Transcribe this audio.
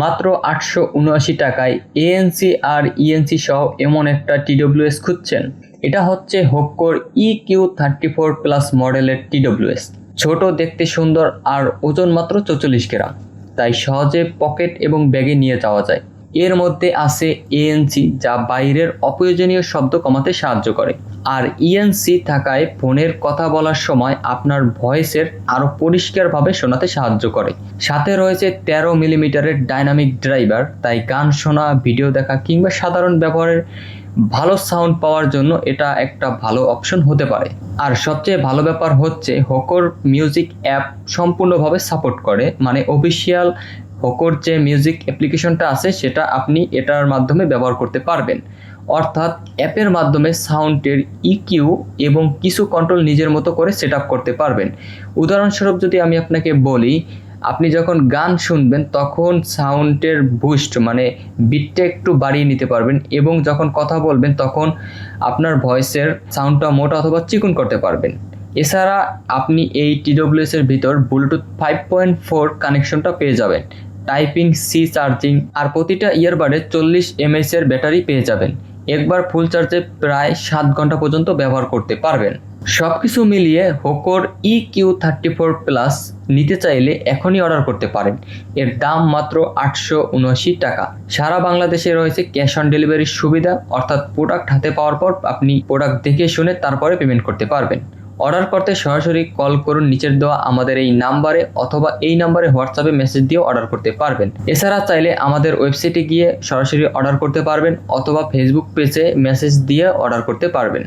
মাত্র 879 টাকায় এএনসি আর ইএনসি সহ এমন একটা টিডব্লিউএস খুঁজছেন? এটা হচ্ছে হোক্কোর EQ34 প্লাস মডেলের টিডব্লিউএস। ছোট, দেখতে সুন্দর আর ওজন মাত্র 44 গ্রাম, তাই সহজে পকেট এবং ব্যাগে নিয়ে যাওয়া যায়। এর মধ্যে আছে এএনসি, যা বাইরের অপ্রয়োজনীয় শব্দ কমাতে সাহায্য করে, আর ইএনসি থাকায় ফোনের কথা বলার সময় আপনার ভয়েসের আরও পরিষ্কারভাবে শোনাতে সাহায্য করে। সাথে রয়েছে 13 মিলিমিটারের ডাইনামিক ড্রাইভার, তাই গান শোনা, ভিডিও দেখা কিংবা সাধারণ ব্যবহারের ভালো সাউন্ড পাওয়ার জন্য এটা একটা ভালো অপশন হতে পারে। আর সবচেয়ে ভালো ব্যাপার হচ্ছে হোক্কোর মিউজিক অ্যাপ সম্পূর্ণভাবে সাপোর্ট করে, মানে অফিসিয়াল হোক্কোর যে মিউজিক অ্যাপ্লিকেশনটা আছে সেটা আপনি এটার মাধ্যমে ব্যবহার করতে পারবেন। অর্থাৎ অ্যাপের মাধ্যমে সাউন্ডের ইকিউ এবং কিছু কন্ট্রোল নিজের মতো করে সেট আপ করতে পারবেন। উদাহরণস্বরূপ যদি আমি আপনাকে বলি, আপনি যখন গান শুনবেন তখন সাউন্ডের বুস্ট মানে বিটটা একটু বাড়িয়ে নিতে পারবেন, এবং যখন কথা বলবেন তখন আপনার ভয়েসের সাউন্ডটা মোটা অথবা চিকন করতে পারবেন। এছাড়া আপনি এই টিডব্লিউএস এর ভিতর ব্লুটুথ 5.4 কানেকশনটা পেয়ে যাবেন, টাইপিং সি চার্জিং, আর প্রতিটা ইয়ারবাডে 40 mAh এর ব্যাটারি পেয়ে যাবেন। একবার ফুল চার্জে প্রায় 7 ঘন্টা পর্যন্ত ব্যবহার করতে পারবেন। সবকিছু মিলিয়ে হোক্কোর EQ34 প্লাস নিতে চাইলে এখনই অর্ডার করতে পারেন। এর দাম মাত্র 879 টাকা। সারা বাংলাদেশে রয়েছে ক্যাশ অন ডেলিভারির সুবিধা, অর্থাৎ প্রোডাক্ট হাতে পাওয়ার পর আপনি প্রোডাক্ট দেখে শুনে তারপরে পেমেন্ট করতে পারবেন। অর্ডার করতে সরাসরি কল করুন নিচের দেওয়া আমাদের এই নাম্বারে, অথবা এই নাম্বারে হোয়াটসঅ্যাপে মেসেজ দিয়েও অর্ডার করতে পারবেন। এছাড়া চাইলে আমাদের ওয়েবসাইটে গিয়ে সরাসরি অর্ডার করতে পারবেন, অথবা ফেসবুক পেজে মেসেজ দিয়ে অর্ডার করতে পারবেন।